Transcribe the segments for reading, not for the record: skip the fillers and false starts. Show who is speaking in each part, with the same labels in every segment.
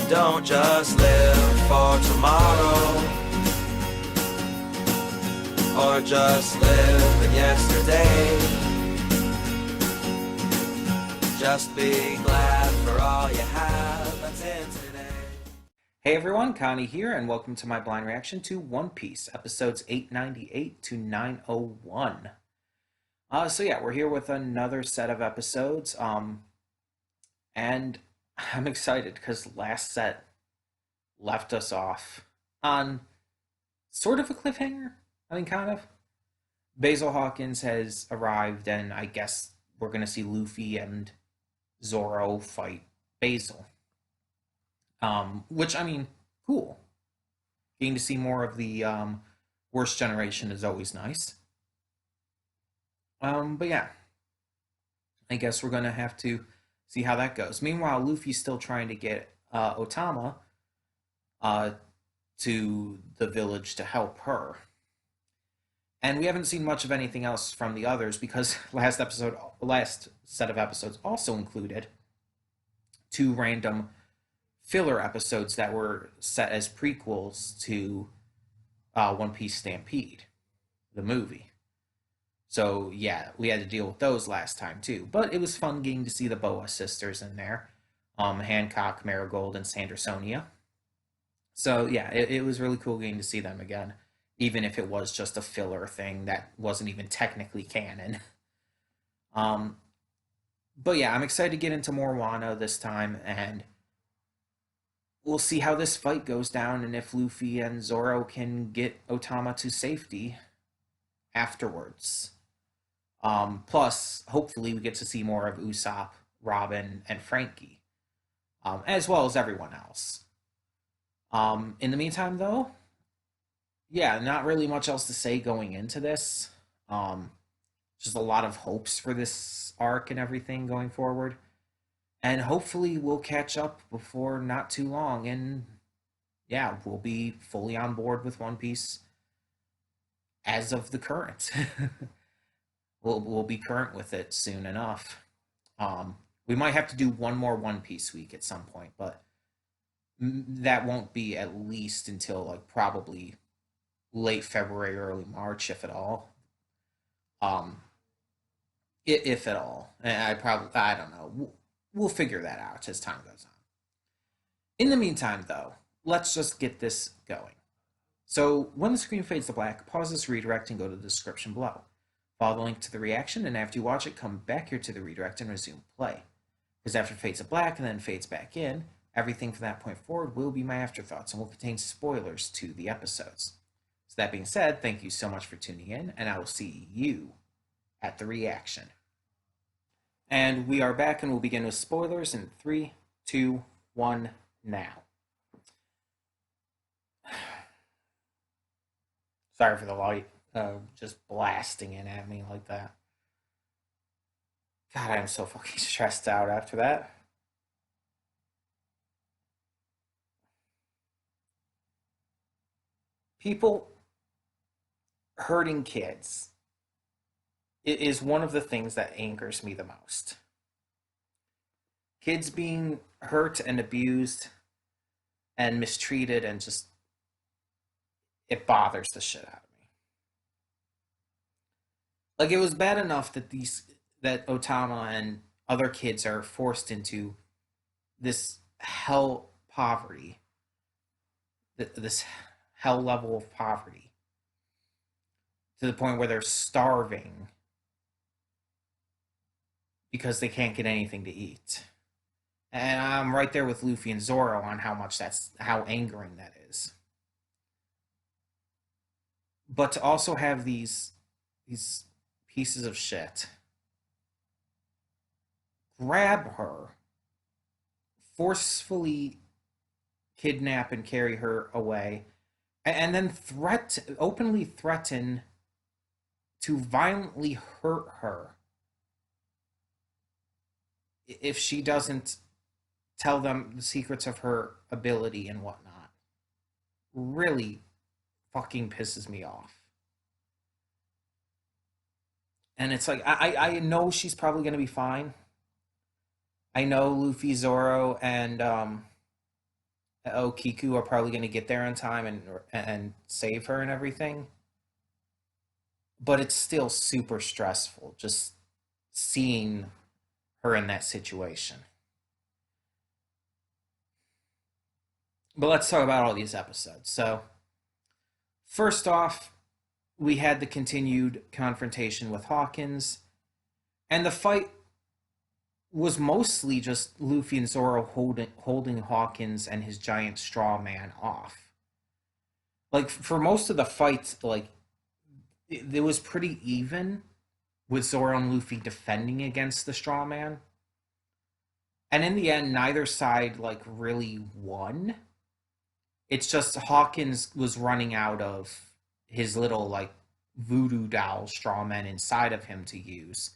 Speaker 1: Don't just live for tomorrow, or just live in yesterday. Just be glad for all you have that's in today.
Speaker 2: Hey everyone, Connie here, and welcome to my blind reaction to One Piece, episodes 898 to 901. We're here with another set of episodes, and I'm excited because last set left us off on sort of a cliffhanger. I mean, kind of. Basil Hawkins has arrived, and I guess we're going to see Luffy and Zoro fight Basil. Which, I mean, cool. Getting to see more of the worst generation is always nice. But yeah, I guess we're going to have to see how that goes. Meanwhile, Luffy's still trying to get Otama to the village to help her. And we haven't seen much of anything else from the others because last set of episodes also included two random filler episodes that were set as prequels to One Piece Stampede, the movie. So yeah, we had to deal with those last time too. But it was fun getting to see the Boa sisters in there, Hancock, Marigold, and Sandersonia. So yeah, it was really cool getting to see them again, even if it was just a filler thing that wasn't even technically canon. But yeah, I'm excited to get into more Wano this time, and we'll see how this fight goes down and if Luffy and Zoro can get Otama to safety afterwards. Plus, hopefully we get to see more of Usopp, Robin, and Frankie, as well as everyone else. In the meantime, though, yeah, not really much else to say going into this. Just a lot of hopes for this arc and everything going forward. And hopefully we'll catch up before not too long. And yeah, we'll be fully on board with One Piece as of the current. We'll be current with it soon enough. We might have to do one more One Piece week at some point, but that won't be at least until like probably late February, early March, if at all. If at all. I don't know. We'll figure that out as time goes on. In the meantime, though, let's just get this going. So when the screen fades to black, pause this redirect and go to the description below. Follow the link to the reaction, and after you watch it, come back here to the redirect and resume play. Because after it fades to black and then fades back in, everything from that point forward will be my afterthoughts and will contain spoilers to the episodes. So that being said, thank you so much for tuning in, and I will see you at the reaction. And we are back, and we'll begin with spoilers in 3, 2, 1, now. Sorry for the light just blasting in at me like that. God, I'm so fucking stressed out after that. People hurting kids is one of the things that angers me the most. Kids being hurt and abused and mistreated, and just, it bothers the shit out of me. Like, it was bad enough that Otama and other kids are forced into this hell poverty, this hell level of poverty, to the point where they're starving because they can't get anything to eat. And I'm right there with Luffy and Zoro on how angering that is. But to also have these pieces of shit grab her, forcefully kidnap and carry her away, and then openly threaten to violently hurt her if she doesn't tell them the secrets of her ability and whatnot, really fucking pisses me off. And it's like, I know she's probably going to be fine. I know Luffy, Zoro, and Okiku are probably going to get there in time and save her and everything. But it's still super stressful just seeing her in that situation. But let's talk about all these episodes. So, first off, we had the continued confrontation with Hawkins, and the fight was mostly just Luffy and Zoro holding Hawkins and his giant straw man off. Like for most of the fights, like it was pretty even with Zoro and Luffy defending against the straw man. And in the end, neither side like really won. It's just Hawkins was running out of his little like voodoo doll straw man inside of him to use.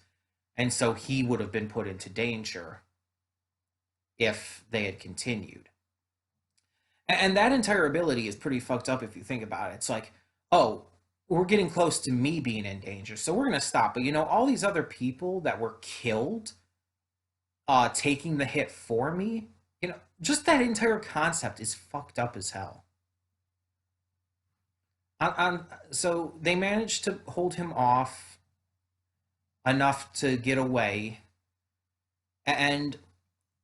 Speaker 2: And so he would have been put into danger if they had continued. And that entire ability is pretty fucked up if you think about it. It's like, oh, we're getting close to me being in danger, so we're gonna stop. But you know, all these other people that were killed, taking the hit for me, you know, just that entire concept is fucked up as hell. So they managed to hold him off enough to get away, and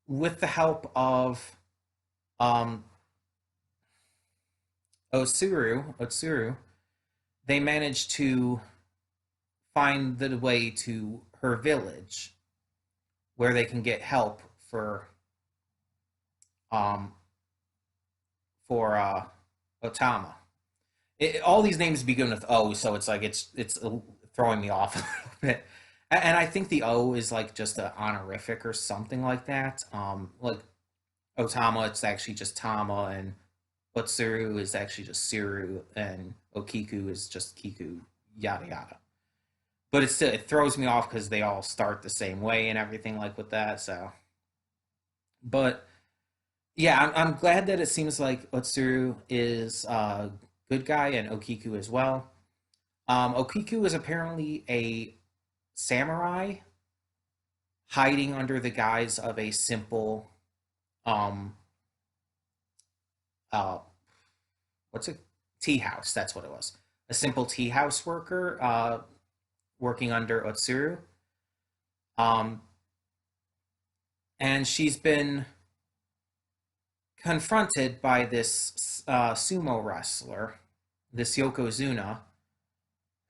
Speaker 2: with the help of um, O-Tsuru, they managed to find the way to her village, where they can get help um for Otama. All these names begin with O, so it's like it's throwing me off a little bit. And I think the O is like just an honorific or something like that. Like Otama, it's actually just Tama, and O-Tsuru is actually just Tsuru, and Okiku is just Kiku, yada yada. But it throws me off because they all start the same way and everything like with that. So, but yeah, I'm glad that it seems like O-Tsuru is a good guy and Okiku as well. Okiku is apparently a samurai hiding under the guise of a simple um uh what's it, tea house, that's what it was, a simple tea house worker working under O-Tsuru. um and she's been confronted by this sumo wrestler, this Yokozuna,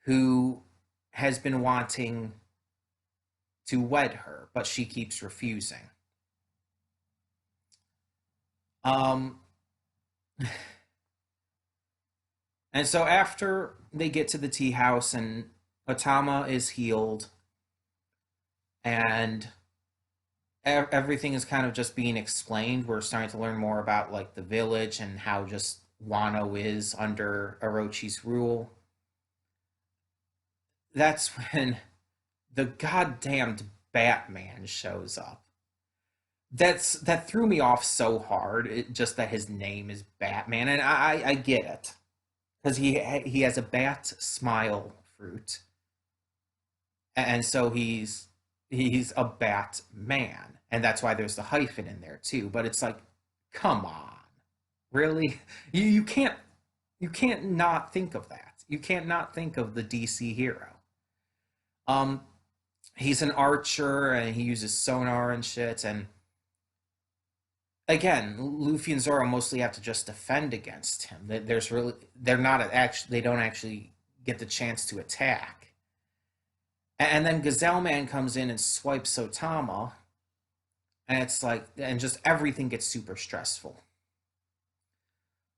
Speaker 2: who has been wanting to wed her, but she keeps refusing. Um, and so after they get to the tea house and Otama is healed and everything is kind of just being explained, we're starting to learn more about like the village and how just Wano is under Orochi's rule. That's when the goddamned Batman shows up. That threw me off so hard. Just that his name is Batman, and I get it because he has a bat smile fruit, and so he's a Batman, and that's why there's the hyphen in there too. But it's like, come on, really? You can't not think of that. You can't not think of the DC hero. Um, he's an archer and he uses sonar and shit. And again, Luffy and Zoro mostly have to just defend against him. There's really they're not actually they don't actually get the chance to attack. And then Gazelle Man comes in and swipes Otama, and it's like, and just everything gets super stressful.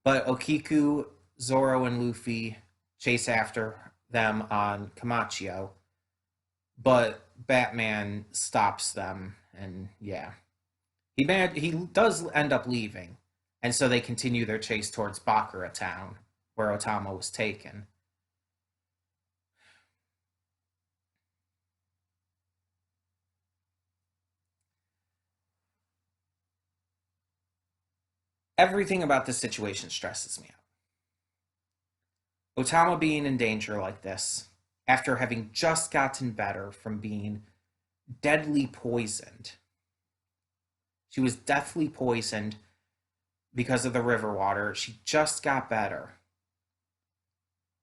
Speaker 2: But Okiku, Zoro, and Luffy chase after them on Kamachio, but Batman stops them, and yeah, he does end up leaving, and so they continue their chase towards Bakura Town, where Otama was taken. Everything about this situation stresses me out. Otama being in danger like this, after having just gotten better from being deadly poisoned. She was deathly poisoned because of the river water. She just got better.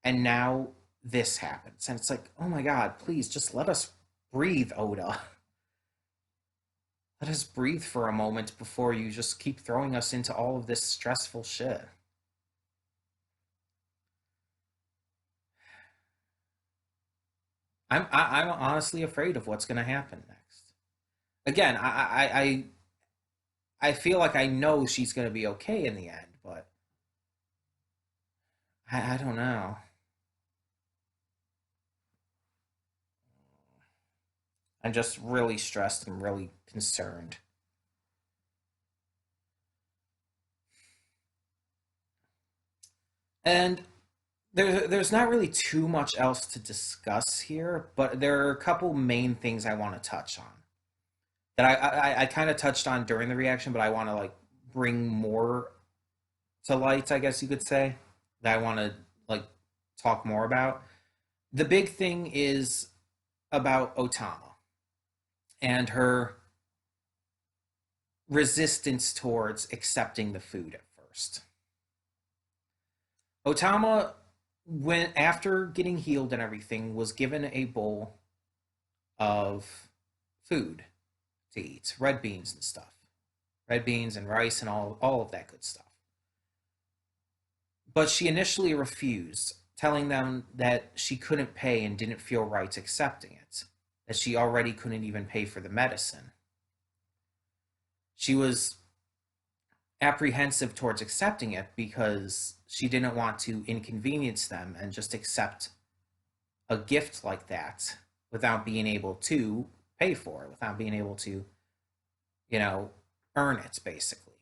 Speaker 2: And now this happens. And it's like, oh my God, please just let us breathe, Oda. Let us breathe for a moment before you just keep throwing us into all of this stressful shit. I'm honestly afraid of what's going to happen next. Again, I feel like I know she's going to be okay in the end, but I don't know. I'm just really stressed and really concerned. And there's not really too much else to discuss here, but there are a couple main things I want to touch on that I kind of touched on during the reaction, but I want to like bring more to light, I guess you could say, that I want to like talk more about. The big thing is about Otama and her resistance towards accepting the food at first. Otama, when after getting healed and everything, was given a bowl of food to eat, red beans and stuff, red beans and rice and all of that good stuff. But she initially refused, telling them that she couldn't pay and didn't feel right accepting it, that she already couldn't even pay for the medicine. She was apprehensive towards accepting it because she didn't want to inconvenience them and just accept a gift like that without being able to pay for it, without being able to, you know, earn it, basically.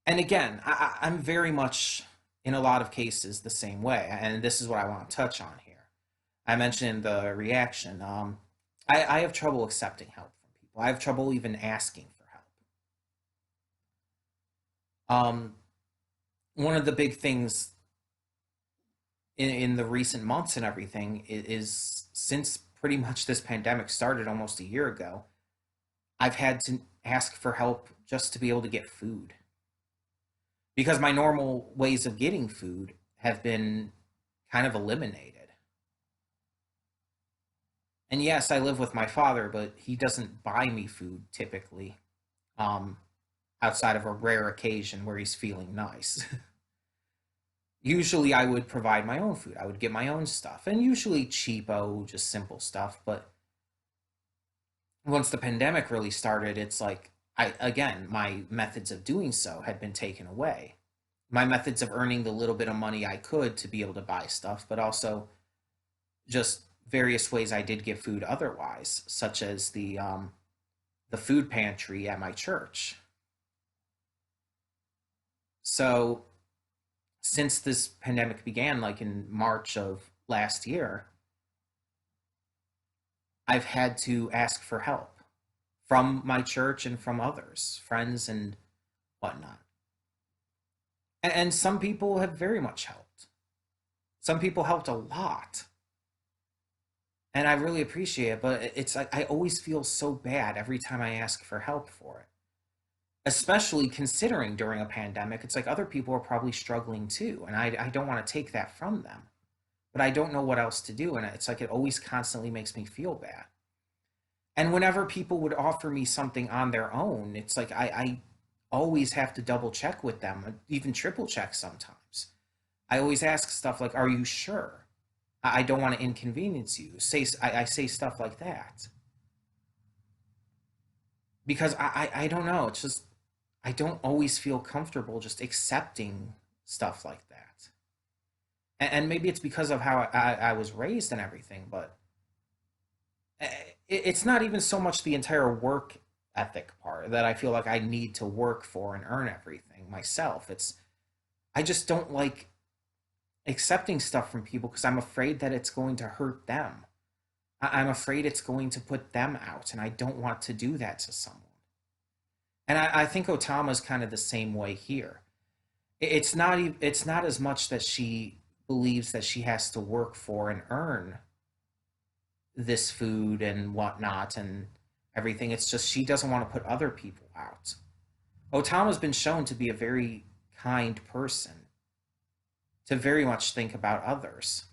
Speaker 2: And again, I'm very much, in a lot of cases, the same way. And this is what I want to touch on here. I mentioned in the reaction, I have trouble accepting help from people. I have trouble even asking for help. One of the big things in the recent months and everything is since pretty much this pandemic started almost a year ago, I've had to ask for help just to be able to get food because my normal ways of getting food have been kind of eliminated. And yes, I live with my father, but he doesn't buy me food typically, um, outside of a rare occasion where he's feeling nice. Usually, I would provide my own food. I would get my own stuff, and usually cheapo, just simple stuff. But once the pandemic really started, it's like I again my methods of doing so had been taken away. My methods of earning the little bit of money I could to be able to buy stuff, but also just various ways I did get food otherwise, such as the food pantry at my church. So since this pandemic began, like in March of last year, I've had to ask for help from my church and from others, friends and whatnot. And some people have very much helped. Some people helped a lot. And I really appreciate it, but it's like I always feel so bad every time I ask for help for it. Especially considering during a pandemic, it's like other people are probably struggling too. And I don't want to take that from them. But I don't know what else to do. And it's like it always constantly makes me feel bad. And whenever people would offer me something on their own, it's like I always have to double check with them, even triple check sometimes. I always ask stuff like, "Are you sure? I don't want to inconvenience you." I say stuff like that because I don't know. It's just I don't always feel comfortable just accepting stuff like that. And maybe it's because of how I was raised and everything, but it's not even so much the entire work ethic part that I feel like I need to work for and earn everything myself. It's I just don't like accepting stuff from people because I'm afraid that it's going to hurt them. I'm afraid it's going to put them out, and I don't want to do that to someone. And I think Otama's kind of the same way here. It's not as much that she believes that she has to work for and earn this food and whatnot and everything. It's just she doesn't want to put other people out. Otama's been shown to be a very kind person, to very much think about others.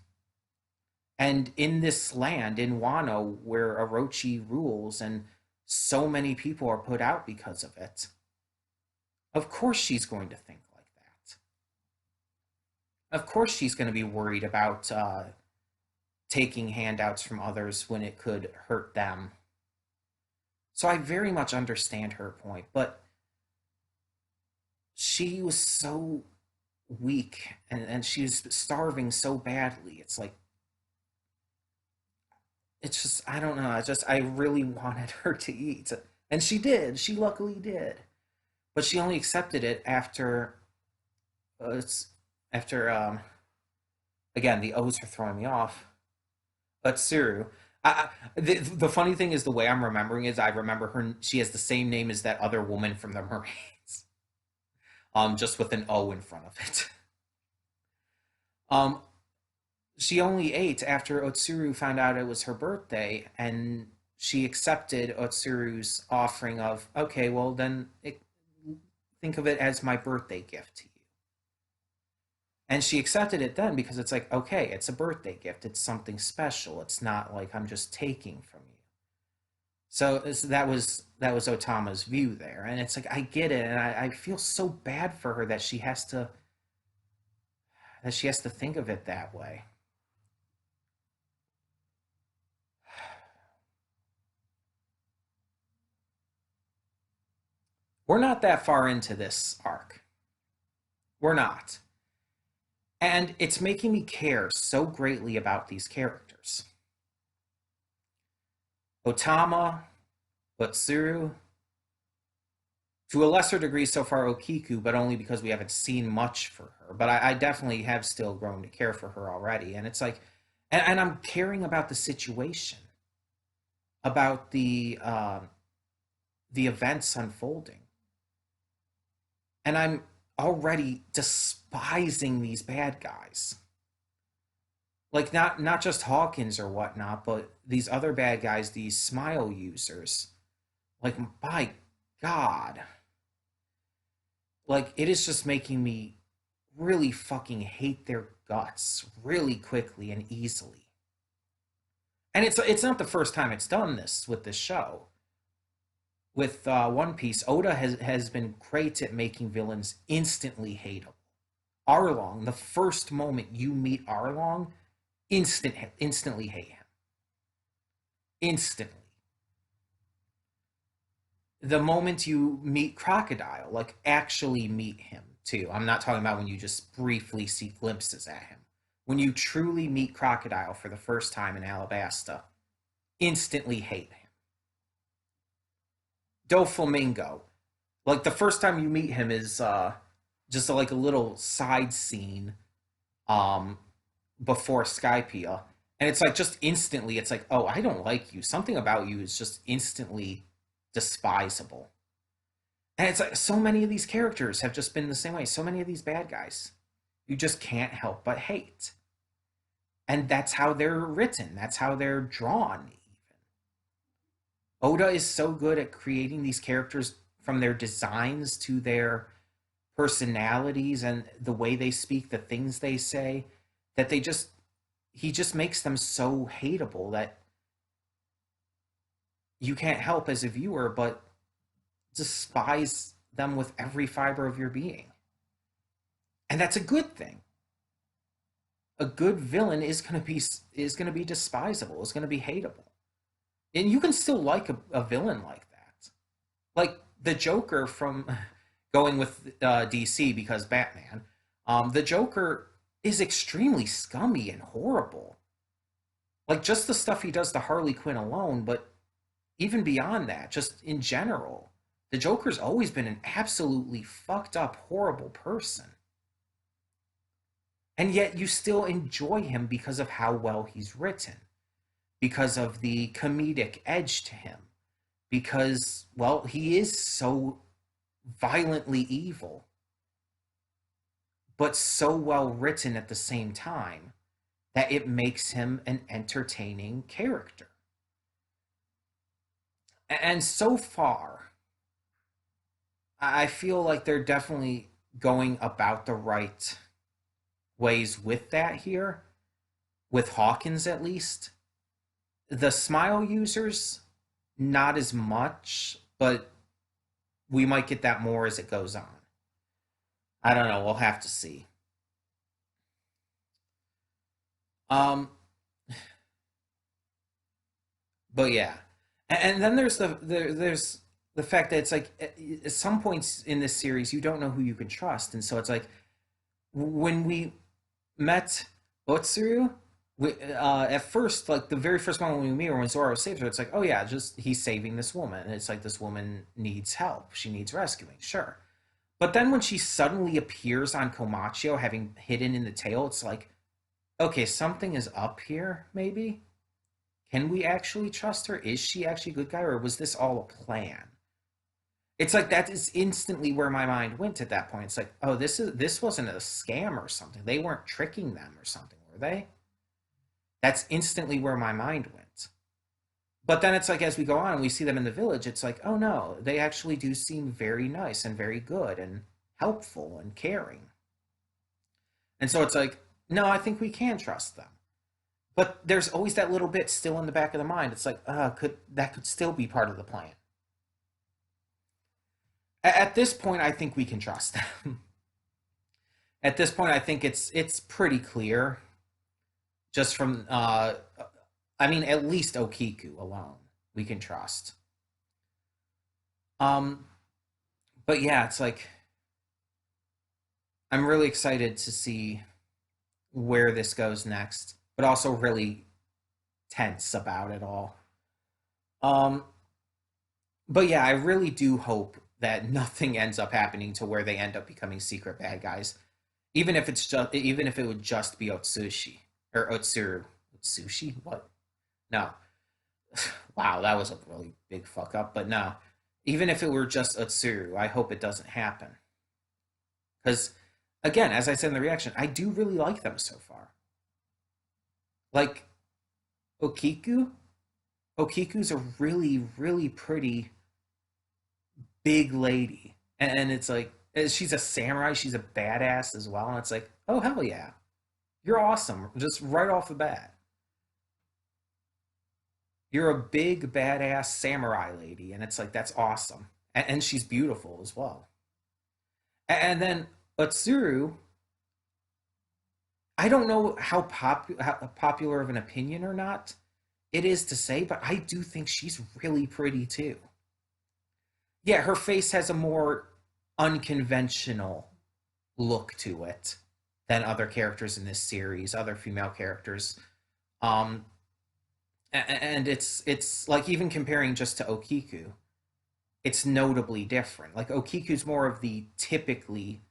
Speaker 2: And in this land, in Wano, where Orochi rules and so many people are put out because of it, of course she's going to think like that. Of course she's going to be worried about taking handouts from others when it could hurt them. So I very much understand her point, but she was so weak and she was starving so badly. It's just, I don't know. I really wanted her to eat. And she did. She luckily did. But she only accepted it after, it's after, again, the O's are throwing me off. O-Tsuru. The funny thing is the way I'm remembering is I remember her. She has the same name as that other woman from the Mermaids, just with an O in front of it. Um, she only ate after O-Tsuru found out it was her birthday, and she accepted O-Tsuru's offering of, okay, well then think of it as my birthday gift to you. And she accepted it then because it's like, okay, it's a birthday gift. It's something special. It's not like I'm just taking from you. So that was Otama's view there, and it's like I get it, and I feel so bad for her that she has to think of it that way. We're not that far into this arc. We're not. And it's making me care so greatly about these characters. Otama, O-Tsuru, to a lesser degree so far Okiku, but only because we haven't seen much for her. But I definitely have still grown to care for her already. And it's like, and I'm caring about the situation, about the events unfolding. And I'm already despising these bad guys. Like not just Hawkins or whatnot, but these other bad guys, these smile users. Like, by God. Like, it is just making me really fucking hate their guts really quickly and easily. And it's not the first time it's done this with this show. With One Piece, Oda has been great at making villains instantly hateable. Arlong, the first moment you meet Arlong, instantly hate him. Instantly. The moment you meet Crocodile, like actually meet him too. I'm not talking about when you just briefly see glimpses at him. When you truly meet Crocodile for the first time in Alabasta, instantly hate him. Doflamingo, like the first time you meet him is just like a little side scene um, before Skypiea, and it's like just instantly, it's like, oh, I don't like you. Something about you is just instantly despisable. And it's like so many of these characters have just been the same way. So many of these bad guys, you just can't help but hate. And that's how they're written. That's how they're drawn, even. Oda is so good at creating these characters from their designs to their personalities and the way they speak, the things they say, that he just makes them so hateable that you can't help as a viewer but despise them with every fiber of your being. And that's a good thing. A good villain is going to be despisable, is going to be hateable. And you can still like a villain like that. Like the Joker from going with DC because Batman. The Joker is extremely scummy and horrible. Like just the stuff he does to Harley Quinn alone, but even beyond that, just in general, the Joker's always been an absolutely fucked up, horrible person. And yet you still enjoy him because of how well he's written, because of the comedic edge to him, because, well, he is so violently evil, but so well written at the same time that it makes him an entertaining character. And so far, I feel like they're definitely going about the right ways with that here, with Hawkins at least. The smile users, not as much, but we might get that more as it goes on. I don't know. We'll have to see. Um, but yeah, and then there's the fact that it's like at some points in this series you don't know who you can trust, and so it's like when we met O-Tsuru, at first, like the very first moment we meet her, when Zoro saves her, it's like, oh yeah, just he's saving this woman. And it's like this woman needs help. She needs rescuing, sure. But then when she suddenly appears on Komachio, having hidden in the tail, it's like, okay, something is up here. Maybe can we actually trust her? Is she actually a good guy, or was this all a plan? It's like that is instantly where my mind went at that point. It's like, oh, this wasn't a scam or something. They weren't tricking them or something, were they? That's instantly where my mind went. But then it's like as we go on and we see them in the village, it's like, oh no, they actually do seem very nice and very good and helpful and caring. And so it's like, no, I think we can trust them. But there's always that little bit still in the back of the mind. It's like, could still be part of the plan. At this point, I think we can trust them. At this point, I think it's pretty clear just from I mean, at least Okiku alone we can trust. Um, but yeah, it's like I'm really excited to see where this goes next, but also really tense about it all. Um, but yeah, I really do hope that nothing ends up happening to where they end up becoming secret bad guys, even if it would just be Otsushi or O-Tsuru. Sushi? What? No. Wow, that was a really big fuck up. But no, even if it were just O-Tsuru, I hope it doesn't happen. Because, again, as I said in the reaction, I do really like them so far. Like, Okiku? Okiku's a really, really pretty big lady. And it's like, she's a samurai, she's a badass as well. And it's like, oh, hell yeah. You're awesome, just right off the bat. You're a big, badass samurai lady. And it's like, that's awesome. And she's beautiful as well. And then O-Tsuru, I don't know how popular of an opinion or not it is to say, but I do think she's really pretty too. Yeah, her face has a more unconventional look to it than other characters in this series, other female characters. Um, and it's like even comparing just to Okiku, it's notably different. Like Okiku's more of the typically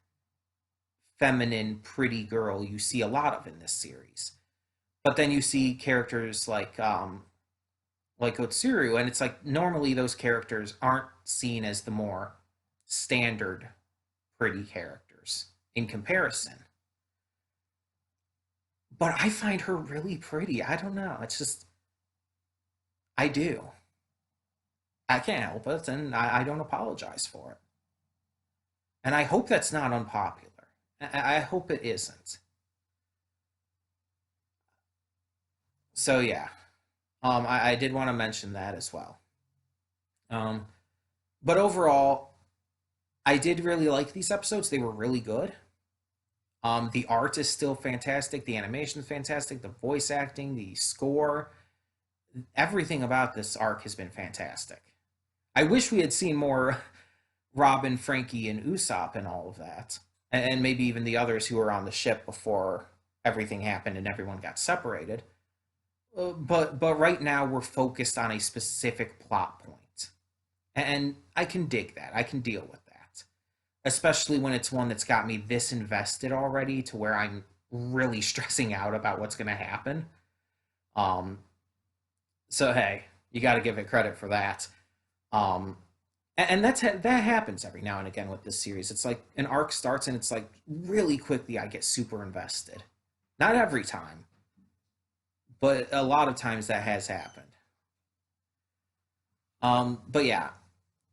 Speaker 2: feminine, pretty girl you see a lot of in this series. But then you see characters like O-Tsuru, and it's like normally those characters aren't seen as the more standard pretty characters in comparison. But I find her really pretty. I don't know. It's just I do. I can't help it, and I don't apologize for it. And I hope that's not unpopular. I hope it isn't. So yeah, I did want to mention that as well. Um, but overall, I did really like these episodes. They were really good. The art is still fantastic. The animation is fantastic. The voice acting, the score, everything about this arc has been fantastic. I wish we had seen more Robin, Frankie, and Usopp and all of that, and maybe even the others who were on the ship before everything happened and everyone got separated. But right now we're focused on a specific plot point, and I can dig that. I can deal with that, especially when it's one that's got me this invested already to where I'm really stressing out about what's going to happen. Um, so hey, you got to give it credit for that. Um, and that happens every now and again with this series. It's like an arc starts and it's like really quickly I get super invested. Not every time, but a lot of times that has happened. But yeah,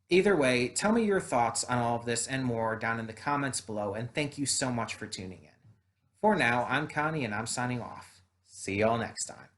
Speaker 2: Either way, tell me your thoughts on all of this and more down in the comments below, and thank you so much for tuning in. For now, I'm Connie and I'm signing off. See y'all next time.